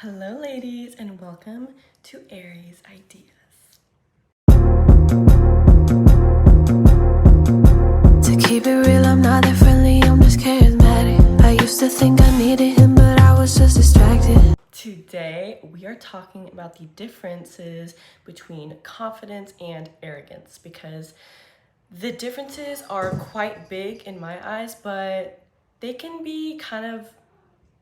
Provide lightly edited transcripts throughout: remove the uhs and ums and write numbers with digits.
Hello ladies and welcome to Aries Ideas. To keep it real, I'm not that friendly, I'm just charismatic. I used to think I needed him, but I was just distracted. Today we are talking about the differences between confidence and arrogance, because the differences are quite big in my eyes, but they can be kind of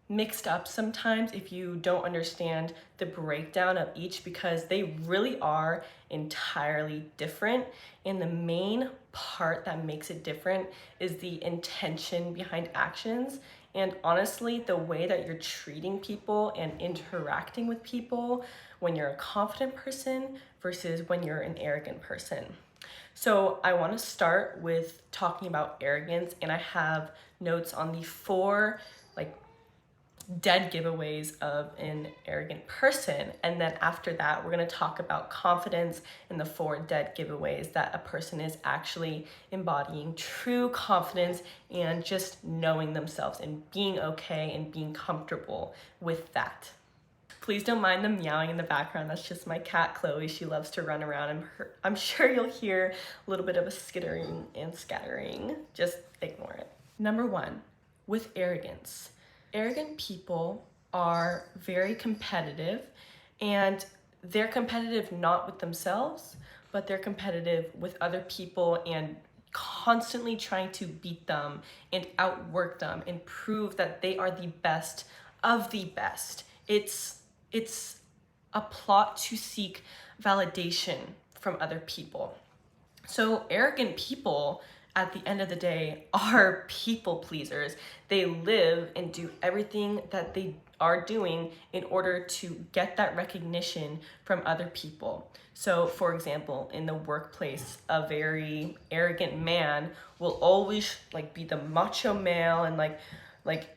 mixed up sometimes if you don't understand the breakdown of each, because they really are entirely different. And the main part that makes it different is the intention behind actions. And honestly, the way that you're treating people and interacting with people when you're a confident person versus when you're an arrogant person. So I want to start with talking about arrogance, and I have notes on the four dead giveaways of an arrogant person. And then after that, we're going to talk about confidence and the four dead giveaways that a person is actually embodying true confidence and just knowing themselves and being okay and being comfortable with that. Please don't mind the meowing in the background. That's just my cat, Chloe. She loves to run around, and I'm sure you'll hear a little bit of a skittering and scattering. Just ignore it. Number one, with arrogance. Arrogant people are very competitive, and they're competitive not with themselves, but they're competitive with other people and constantly trying to beat them and outwork them and prove that they are the best of the best. It's a plot to seek validation from other people. So arrogant people, at the end of the day, are people pleasers. They live and do everything that they are doing in order to get that recognition from other people. So for example, in the workplace, a very arrogant man will always be the macho male and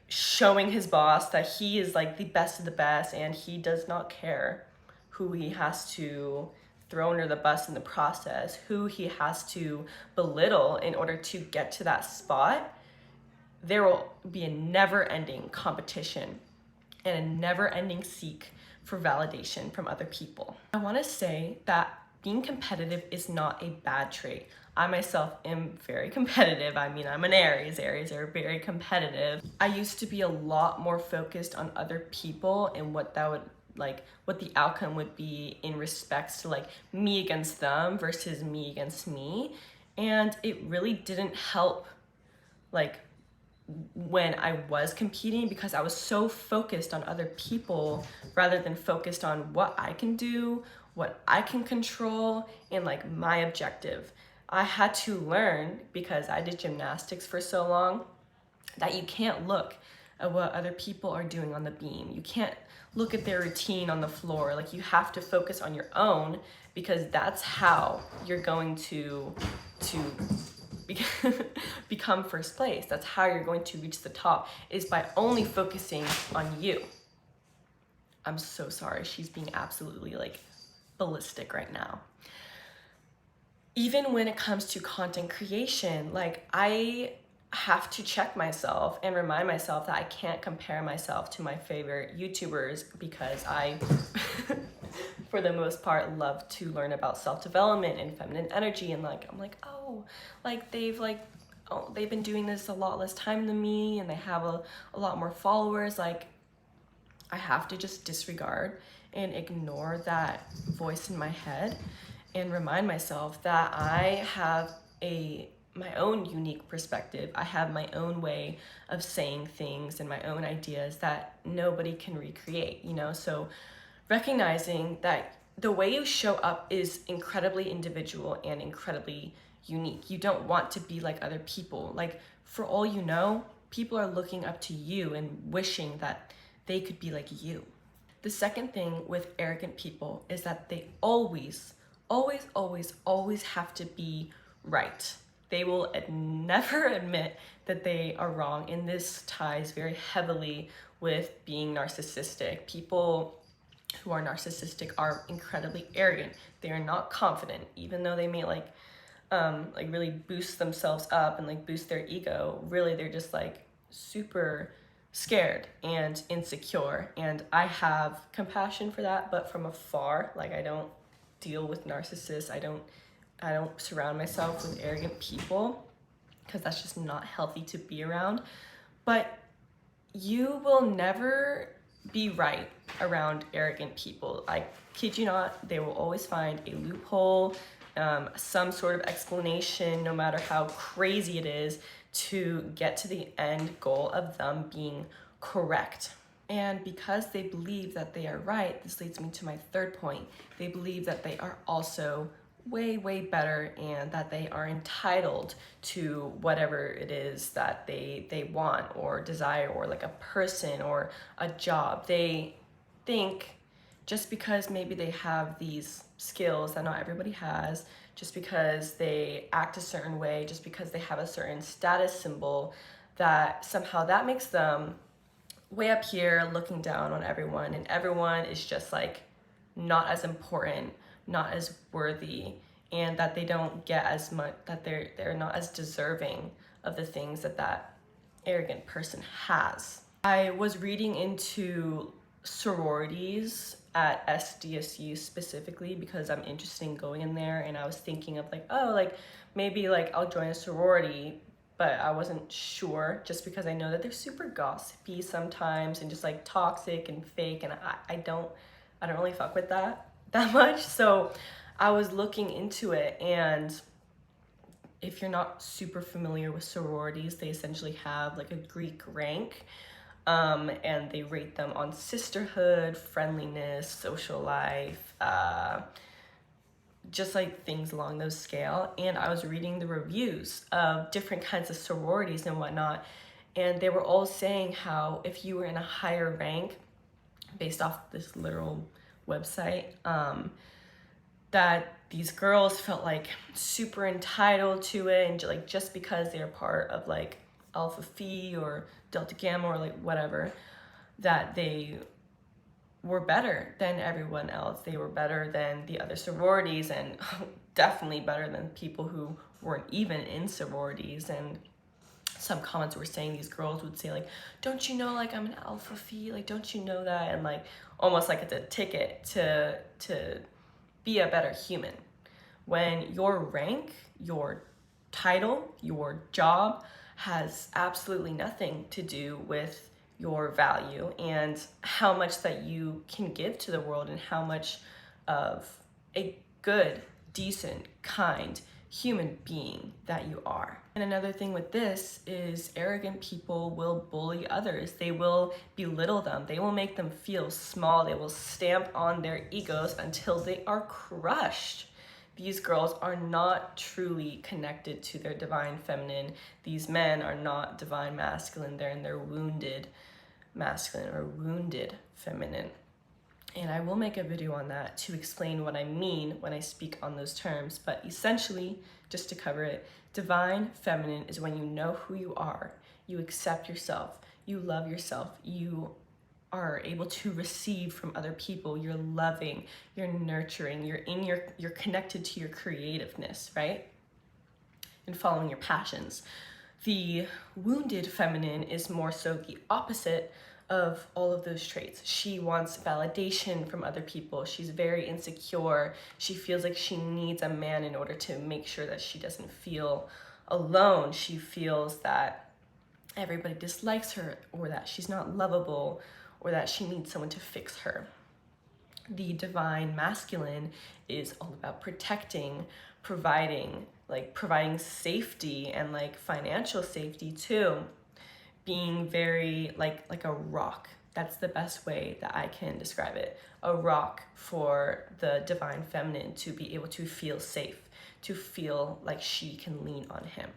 showing his boss that he is the best of the best, and he does not care who he has to throw under the bus in the process, who he has to belittle in order to get to that spot. There will be a never-ending competition and a never-ending seek for validation from other people. I want to say that being competitive is not a bad trait. I myself am very competitive. I mean, I'm an Aries. Aries are very competitive. I used to be a lot more focused on other people and what the outcome would be in respects to me against them versus me against me. And it really didn't help when I was competing, because I was so focused on other people rather than focused on what I can do, what I can control, and my objective. I had to learn, because I did gymnastics for so long, that you can't look at what other people are doing on the beam. You can't look at their routine on the floor. You have to focus on your own, because that's how you're going to become first place. That's how you're going to reach the top, is by only focusing on you. I'm so sorry. She's being absolutely ballistic right now. Even when it comes to content creation, I have to check myself and remind myself that I can't compare myself to my favorite YouTubers, because I for the most part love to learn about self-development and feminine energy, and they've been doing this a lot less time than me, and they have a lot more followers. I have to just disregard and ignore that voice in my head and remind myself that I have my own unique perspective. I have my own way of saying things and my own ideas that nobody can recreate, So recognizing that the way you show up is incredibly individual and incredibly unique. You don't want to be like other people. For all you know, people are looking up to you and wishing that they could be like you. The second thing with arrogant people is that they always have to be right. They will never admit that they are wrong, and this ties very heavily with being narcissistic. People who are narcissistic are incredibly arrogant. They are not confident, even though they may really boost themselves up and boost their ego. Really, they're just super scared and insecure. And I have compassion for that, but from afar. Like, I don't deal with narcissists. I don't surround myself with arrogant people because that's just not healthy to be around. But you will never be right around arrogant people. I kid you not, they will always find a loophole, some sort of explanation, no matter how crazy it is, to get to the end goal of them being correct. And because they believe that they are right, this leads me to my third point. They believe that they are also way better and that they are entitled to whatever it is that they want or desire, or like a person or a job. They think just because maybe they have these skills that not everybody has, just because they act a certain way, just because they have a certain status symbol, that somehow that makes them way up here looking down on everyone, and everyone is just like not as important, not as worthy, and that they don't get as much, that they're not as deserving of the things that that arrogant person has. I was reading into sororities at SDSU specifically because I'm interested in going in there, and I was thinking of like, oh, like maybe like I'll join a sorority, but I wasn't sure just because I know that they're super gossipy sometimes and just like toxic and fake, and I don't really fuck with that much. So I was looking into it, and if you're not super familiar with sororities, they essentially have like a Greek rank, and they rate them on sisterhood, friendliness, social life, just like things along those scale. And I was reading the reviews of different kinds of sororities and whatnot, and they were all saying how if you were in a higher rank, based off this literal website, that these girls felt like super entitled to it, and like just because they're part of like Alpha Phi or Delta Gamma or like whatever, that they were better than everyone else. They were better than the other sororities, and definitely better than people who weren't even in sororities. And some comments were saying these girls would say like, don't you know, like I'm an Alpha Phi, like don't you know that? And like almost like it's a ticket to be a better human, when your rank, your title, your job has absolutely nothing to do with your value and how much that you can give to the world, and how much of a good, decent, kind human being that you are. And another thing with this is arrogant people will bully others. They will belittle them. They will make them feel small. They will stamp on their egos until they are crushed. These girls are not truly connected to their divine feminine. These men are not divine masculine. They're in their wounded masculine or wounded feminine. And I will make a video on that to explain what I mean when I speak on those terms. But essentially, just to cover it, divine feminine is when you know who you are, you accept yourself, you love yourself, you are able to receive from other people, you're loving, you're nurturing, you're connected to your creativeness, right? And following your passions. The wounded feminine is more so the opposite of all of those traits. She wants validation from other people. She's very insecure. She feels like she needs a man in order to make sure that she doesn't feel alone. She feels that everybody dislikes her, or that she's not lovable, or that she needs someone to fix her. The divine masculine is all about protecting, providing safety, and like financial safety too. Being very like a rock. That's the best way that I can describe it. A rock for the divine feminine to be able to feel safe, to feel like she can lean on him.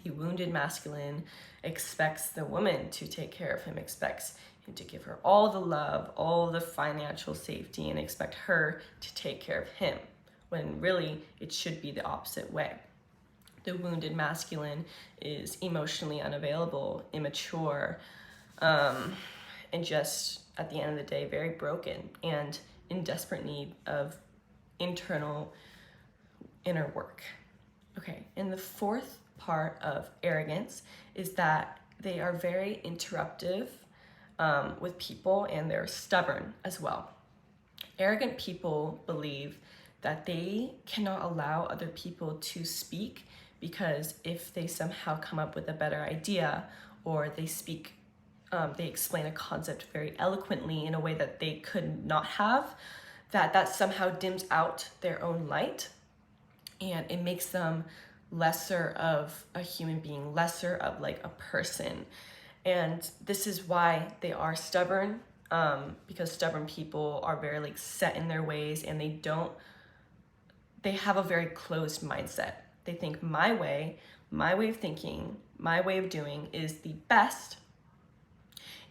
The wounded masculine expects the woman to take care of him, expects him to give her all the love, all the financial safety, and expect her to take care of him, when really it should be the opposite way. The wounded masculine is emotionally unavailable, immature, and just at the end of the day, very broken and in desperate need of inner work. Okay, and the fourth part of arrogance is that They are very interruptive with people, and they're stubborn as well. Arrogant people believe that they cannot allow other people to speak, because if they somehow come up with a better idea, or they explain a concept very eloquently in a way that they could not have, that somehow dims out their own light, and it makes them lesser of a human being, lesser of like a person. And this is why they are stubborn, because stubborn people are very like set in their ways, and they have a very closed mindset. They think my way of thinking, my way of doing is the best.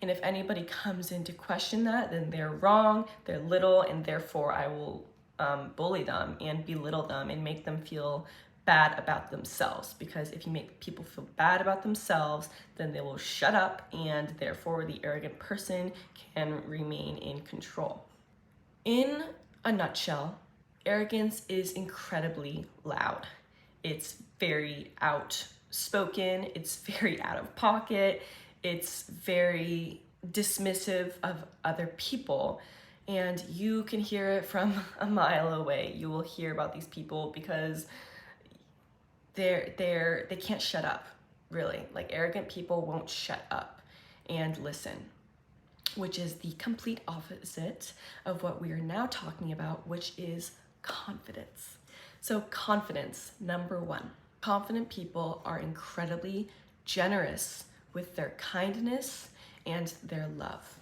And if anybody comes in to question that, then they're wrong, they're little, and therefore I will bully them and belittle them and make them feel bad about themselves. Because if you make people feel bad about themselves, then they will shut up, and therefore the arrogant person can remain in control. In a nutshell, arrogance is incredibly loud. It's very outspoken, it's very out of pocket, it's very dismissive of other people, and you can hear it from a mile away. You will hear about these people because they can't shut up, really. Like, arrogant people won't shut up and listen, which is the complete opposite of what we are now talking about, which is confidence. So confidence, number one. Confident people are incredibly generous with their kindness and their love.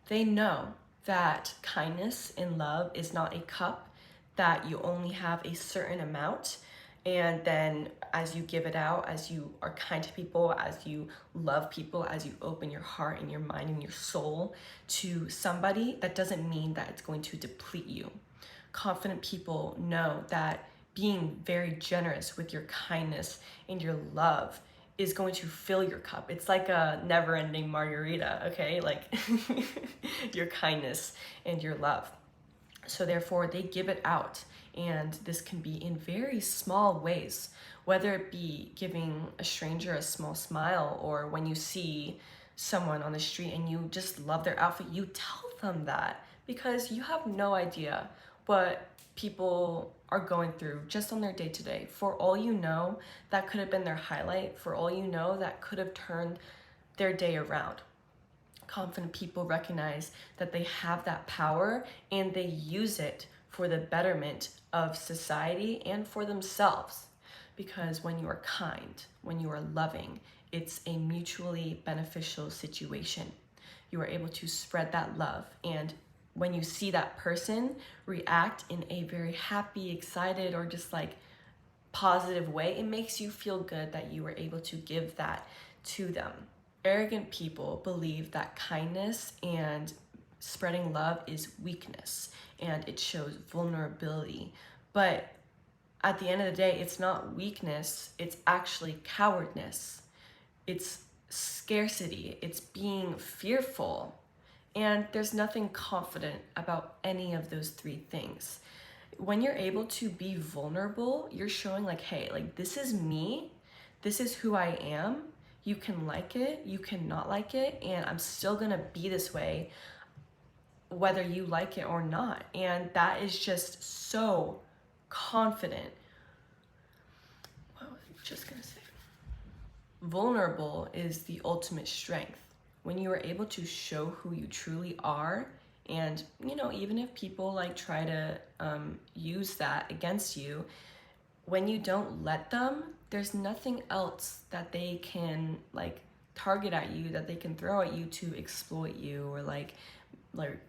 They know that kindness and love is not a cup that you only have a certain amount, and then as you give it out, as you are kind to people, as you love people, as you open your heart and your mind and your soul to somebody, that doesn't mean that it's going to deplete you. Confident people know that being very generous with your kindness and your love is going to fill your cup. It's like a never-ending margarita, okay? Like your kindness and your love. So therefore, they give it out. And this can be in very small ways, whether it be giving a stranger a small smile, or when you see someone on the street and you just love their outfit, you tell them that, because you have no idea what people are going through just on their day-to-day. For all you know, that could have been their highlight. For all you know, that could have turned their day around. Confident people recognize that they have that power, and they use it for the betterment of society and for themselves. Because when you are kind, when you are loving, it's a mutually beneficial situation. You are able to spread that love, and when you see that person react in a very happy, excited, or just like positive way, it makes you feel good that you were able to give that to them. Arrogant people believe that kindness and spreading love is weakness, and it shows vulnerability. But at the end of the day, it's not weakness, it's actually cowardness. It's scarcity, it's being fearful. And there's nothing confident about any of those three things. When you're able to be vulnerable, you're showing like, hey, like this is me, this is who I am. You can like it, you can not like it, and I'm still gonna be this way whether you like it or not. And that is just so confident. What was I just gonna say? Vulnerable is the ultimate strength. When you are able to show who you truly are, and even if people like try to use that against you, when you don't let them, there's nothing else that they can like target at you, that they can throw at you to exploit you, or like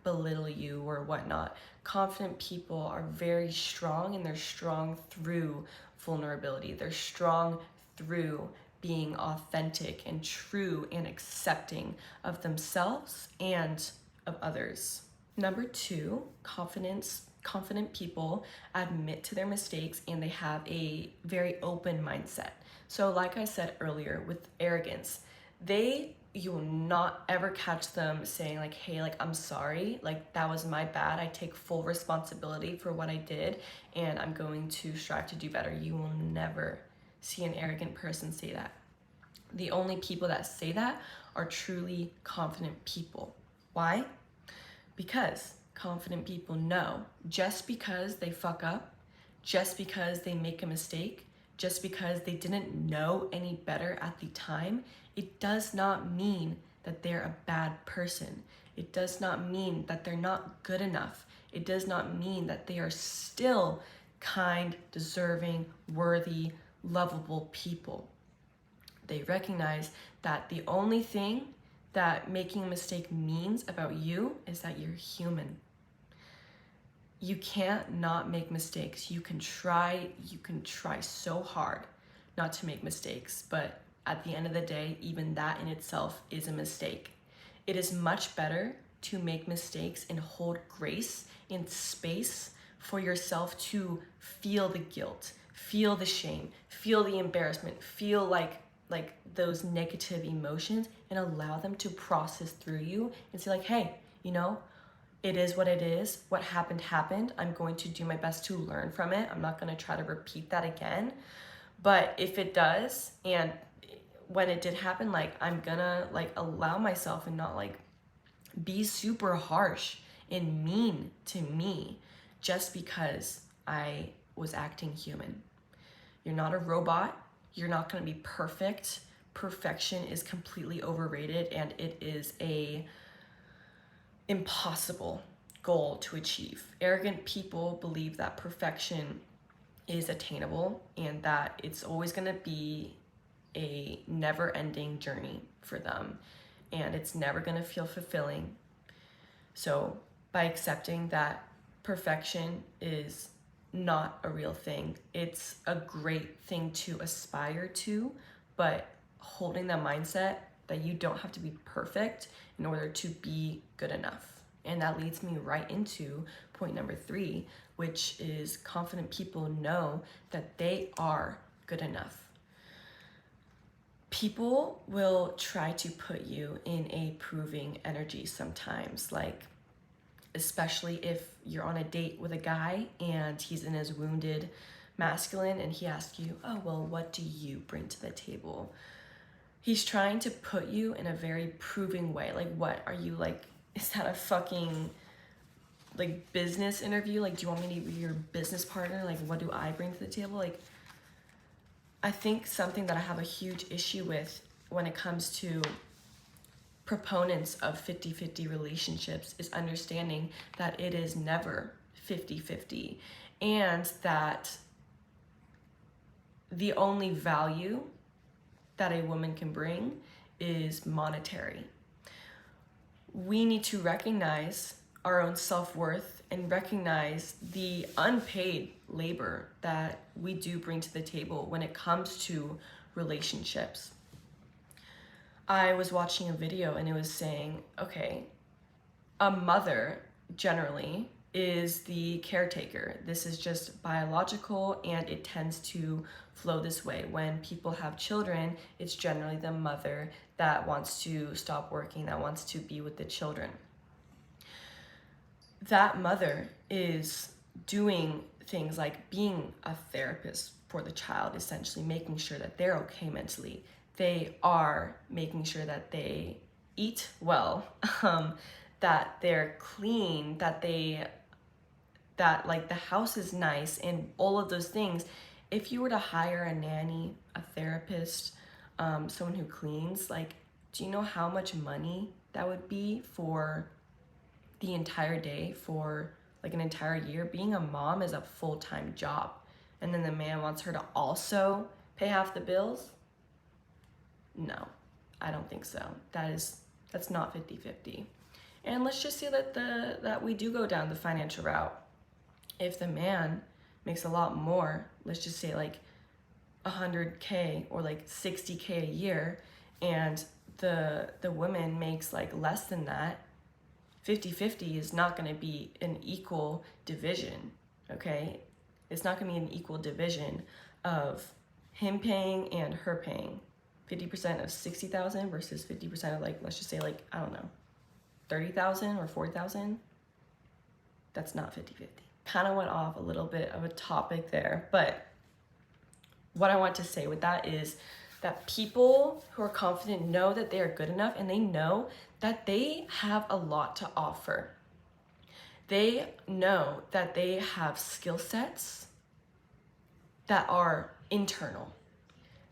belittle you or whatnot. Confident people are very strong, and they're strong through vulnerability. They're strong through being authentic and true and accepting of themselves and of others. Number two, confident people admit to their mistakes, and they have a very open mindset. So like I said earlier, with arrogance, you will not ever catch them saying like, hey, like I'm sorry, like that was my bad, I take full responsibility for what I did, and I'm going to strive to do better. You will never see an arrogant person say that. The only people that say that are truly confident people. Why? Because confident people know just because they fuck up, just because they make a mistake, just because they didn't know any better at the time, it does not mean that they're a bad person. It does not mean that they're not good enough. It does not mean that they are still kind, deserving, worthy, lovable people. They recognize that the only thing that making a mistake means about you is that you're human. You can't not make mistakes. You can try so hard not to make mistakes, but at the end of the day, even that in itself is a mistake. It is much better to make mistakes and hold grace in space for yourself to feel the guilt, feel the shame, feel the embarrassment, feel like those negative emotions, and allow them to process through you and say like, hey, it is what it is. What happened. I'm going to do my best to learn from it. I'm not going to try to repeat that again. But if it does, and when it did happen, I'm gonna allow myself and not be super harsh and mean to me just because I was acting human. You're not a robot. You're not going to be perfect. Perfection is completely overrated, and it is a impossible goal to achieve. Arrogant people believe that perfection is attainable and that it's always going to be a never-ending journey for them, and it's never going to feel fulfilling. So by accepting that perfection is not a real thing, it's a great thing to aspire to, but holding the mindset that you don't have to be perfect in order to be good enough. And that leads me right into point number 3, which is confident people know that they are good enough. People will try to put you in a proving energy sometimes, especially if you're on a date with a guy and he's in his wounded masculine and he asks you, oh, well, what do you bring to the table? He's trying to put you in a very proving way. What are you is that a fucking business interview? Do you want me to be your business partner? What do I bring to the table? I think something that I have a huge issue with when it comes to proponents of 50-50 relationships is understanding that it is never 50-50, and that the only value that a woman can bring is monetary. We need to recognize our own self-worth and recognize the unpaid labor that we do bring to the table when it comes to relationships. I was watching a video and it was saying, okay, a mother generally is the caretaker. This is just biological and it tends to flow this way. When people have children, it's generally the mother that wants to stop working, that wants to be with the children. That mother is doing things like being a therapist for the child, essentially making sure that they're okay mentally. They are making sure that they eat well, that they're clean, that the house is nice, and all of those things. If you were to hire a nanny, a therapist, someone who cleans, do you know how much money that would be for the entire day, for an entire year? Being a mom is a full-time job, and then the man wants her to also pay half the bills? No, I don't think so. That's not 50-50. And let's just say that we do go down the financial route. If the man makes a lot more, let's just say $100K or $60K a year, and the woman makes less than that, 50-50 is not going to be an equal division, okay? It's not going to be an equal division of him paying and her paying. 50% of 60,000 versus 50% of let's just say I don't know, 30,000 or 40,000. That's not 50-50. Kind of went off a little bit of a topic there, but what I want to say with that is that people who are confident know that they are good enough, and they know that they have a lot to offer. They know that they have skill sets that are internal.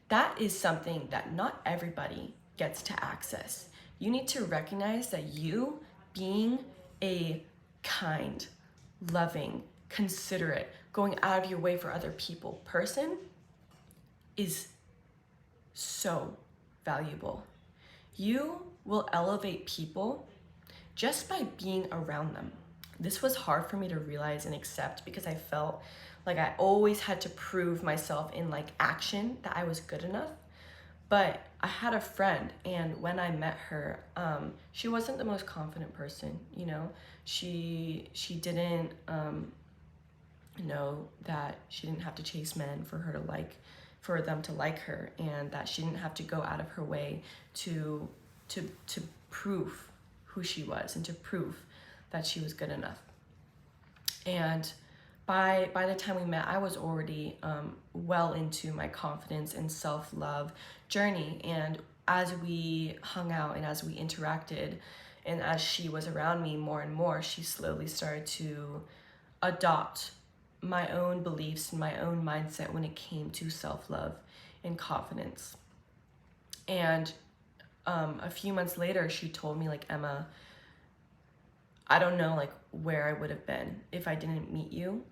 That is something that not everybody gets to access. You need to recognize that you being a kind, loving, considerate, going out of your way for other people person is so valuable. You will elevate people just by being around them. This was hard for me to realize and accept because I felt like I always had to prove myself in like action that I was good enough. But I had a friend, and when I met her, she wasn't the most confident person, you know. She didn't know that she didn't have to chase men for them to like her, and that she didn't have to go out of her way to prove who she was and to prove that she was good enough. And by the time we met, I was already well into my confidence and self-love journey. And as we hung out and as we interacted and as she was around me more and more, she slowly started to adopt my own beliefs and my own mindset when it came to self-love and confidence. And a few months later, she told me, like, Emma, I don't know like where I would have been if I didn't meet you.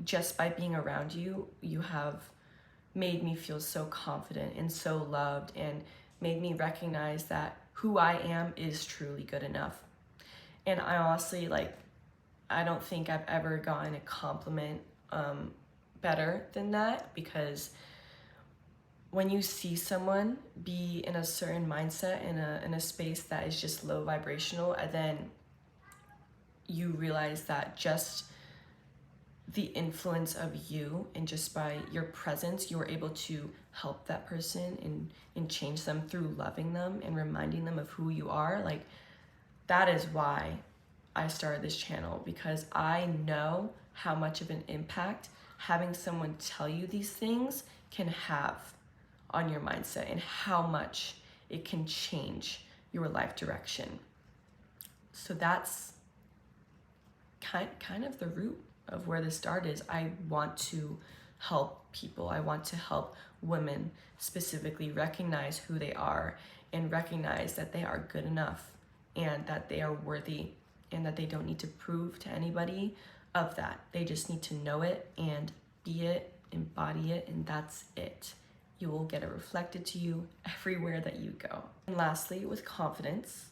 Just by being around you, you have made me feel so confident and so loved, and made me recognize that who I am is truly good enough. And I honestly, like, I don't think I've ever gotten a compliment better than that, because when you see someone be in a certain mindset, in a space that is just low vibrational, and then you realize that just the influence of you and just by your presence, you are able to help that person and change them through loving them and reminding them of who you are. Like, that is why I started this channel, because I know how much of an impact having someone tell you these things can have on your mindset, and how much it can change your life direction. So that's kind of the root of where this started. Is I want to help people. I want to help women specifically recognize who they are, and recognize that they are good enough, and that they are worthy, and that they don't need to prove to anybody of that. They just need to know it and be it, embody it, and that's it. You will get it reflected to you everywhere that you go. And lastly, with confidence,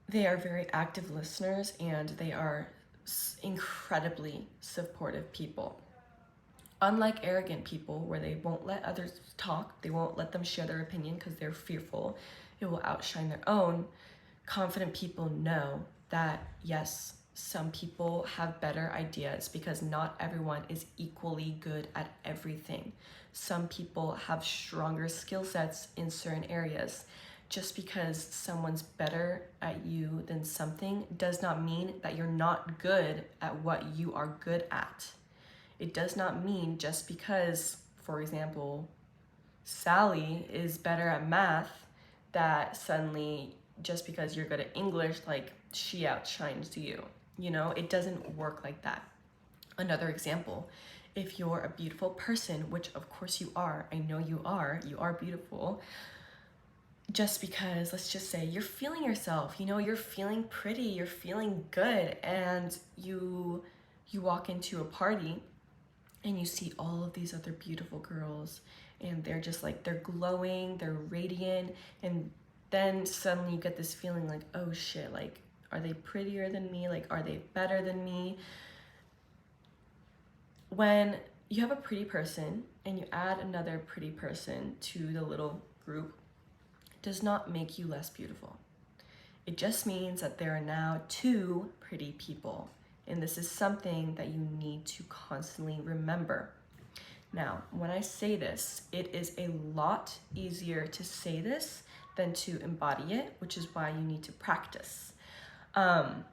they are very active listeners, and they are incredibly supportive people. Unlike arrogant people, where they won't let others talk, they won't let them share their opinion because they're fearful it will outshine their own, confident people know that, yes, some people have better ideas, because not everyone is equally good at everything. Some people have stronger skill sets in certain areas. Just because someone's better at you than something does not mean that you're not good at what you are good at. It does not mean just because, for example, Sally is better at math, that suddenly, just because you're good at English, like, she outshines you. You know, it doesn't work like that. Another example, if you're a beautiful person, which of course you are, I know you are beautiful. Just because, let's just say, you're feeling yourself, you know, you're feeling pretty, you're feeling good, and you walk into a party and you see all of these other beautiful girls, and they're just like, they're glowing, they're radiant, and then suddenly you get this feeling like, oh shit, like, are they prettier than me? Like, are they better than me? When you have a pretty person and you add another pretty person to the little group, does not make you less beautiful. It just means that there are now two pretty people, and this is something that you need to constantly remember. Now, when I say this, it is a lot easier to say this than to embody it, which is why you need to practice. And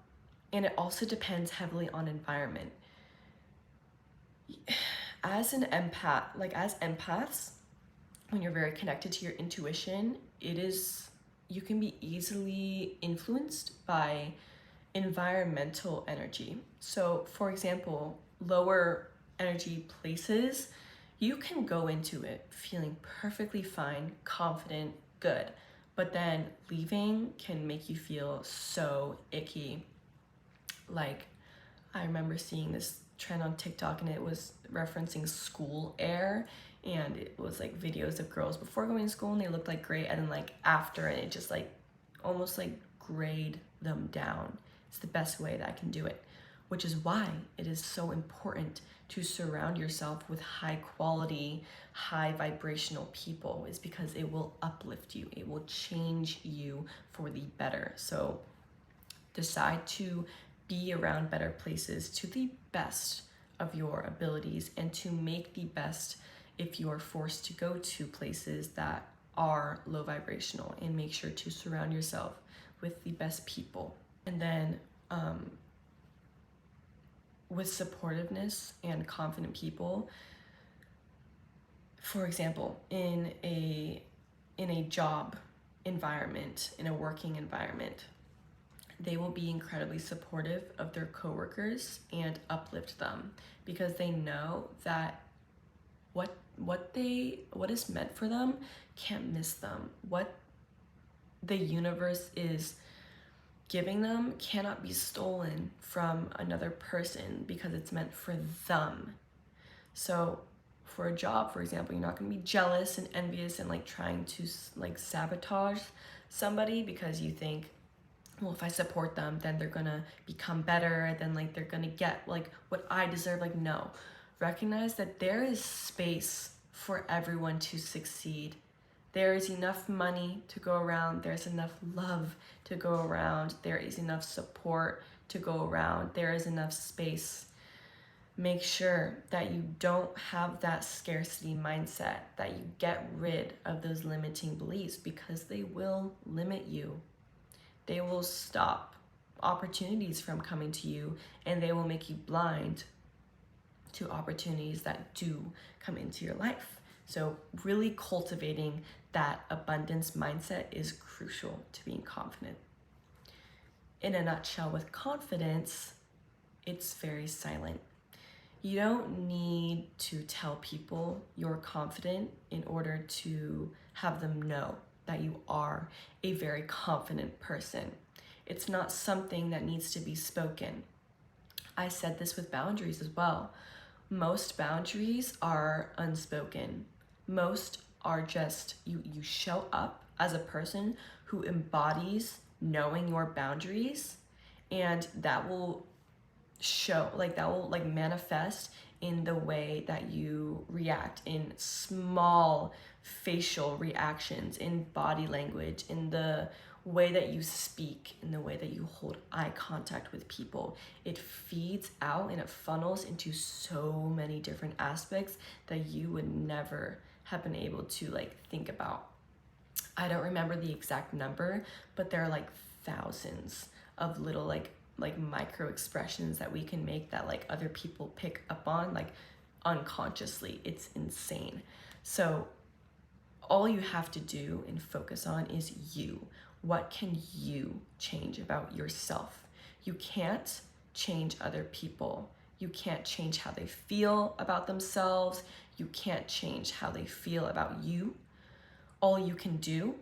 it also depends heavily on environment. As an empath, like as empaths, when you're very connected to your intuition, you can be easily influenced by environmental energy. So, for example, lower energy places, you can go into it feeling perfectly fine, confident, good, but then leaving can make you feel so icky. Like, I remember seeing this trend on TikTok and it was referencing school air, and it was like videos of girls before going to school and they looked like great, and then like after, and it just like almost like grade them down. It's the best way that I can do it, which is why it is so important to surround yourself with high quality, high vibrational people, is because it will uplift you. It will change you for the better. So decide to be around better places to the best of your abilities, and to make the best if you are forced to go to places that are low vibrational, and make sure to surround yourself with the best people. And then with supportiveness and confident people, for example, in a job environment, in a working environment, they will be incredibly supportive of their coworkers and uplift them, because they know that what is meant for them can't miss them. What the universe is giving them cannot be stolen from another person, because it's meant for them. So for a job, for example, you're not going to be jealous and envious and like trying to like sabotage somebody because you think, well, if I support them, then they're gonna become better, then like they're gonna get like what I deserve. Like, no. Recognize that there is space for everyone to succeed. There is enough money to go around, there's enough love to go around, there is enough support to go around, there is enough space. Make sure that you don't have that scarcity mindset, that you get rid of those limiting beliefs, because they will limit you. They will stop opportunities from coming to you, and they will make you blind to opportunities that do come into your life. So really cultivating that abundance mindset is crucial to being confident. In a nutshell, with confidence, it's very silent. You don't need to tell people you're confident in order to have them know that you are a very confident person. It's not something that needs to be spoken. I said this with boundaries as well. Most boundaries are unspoken. Most are just you show up as a person who embodies knowing your boundaries, and that will show, like that will like manifest in the way that you react, in small facial reactions, in body language, in the way that you speak, in the way that you hold eye contact with people. It feeds out and it funnels into so many different aspects that you would never have been able to like think about. I don't remember the exact number, but there are like thousands of little like micro expressions that we can make that like other people pick up on like unconsciously. It's insane. So all you have to do and focus on is you. What can you change about yourself? You can't change other people. You can't change how they feel about themselves. You can't change how they feel about you. All you can do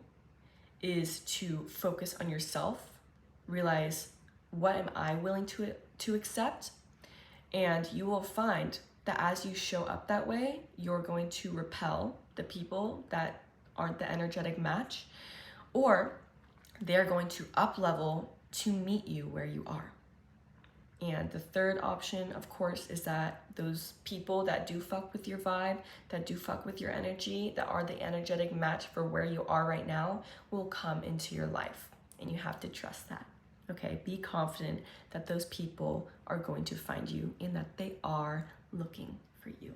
is to focus on yourself, realize, what am I willing to accept? And you will find that as you show up that way, you're going to repel the people that aren't the energetic match, or they're going to up level to meet you where you are. And the third option, of course, is that those people that do fuck with your vibe, that do fuck with your energy, that are the energetic match for where you are right now, will come into your life. And you have to trust that. Okay, be confident that those people are going to find you and that they are looking for you.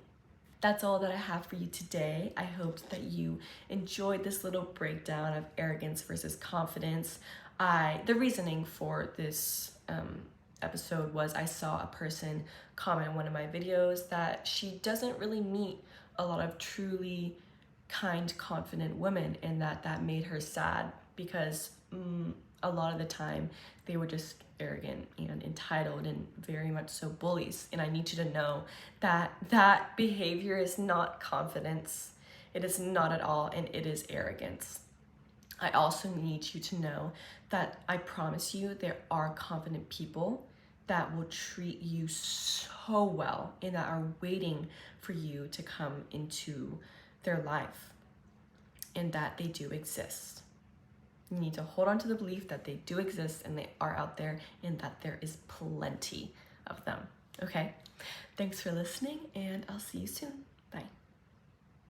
That's all that I have for you today. I hope that you enjoyed this little breakdown of arrogance versus confidence. The reasoning for this episode was I saw a person comment in one of my videos that she doesn't really meet a lot of truly kind, confident woman, and that made her sad because a lot of the time they were just arrogant and entitled and very much so bullies. And I need you to know that that behavior is not confidence. It is not at all, and it is arrogance. I also need you to know that I promise you there are confident people that will treat you so well and that are waiting for you to come into their life, and that they do exist. You need to hold on to the belief that they do exist and they are out there and that there is plenty of them. Okay? Thanks for listening, and I'll see you soon. Bye.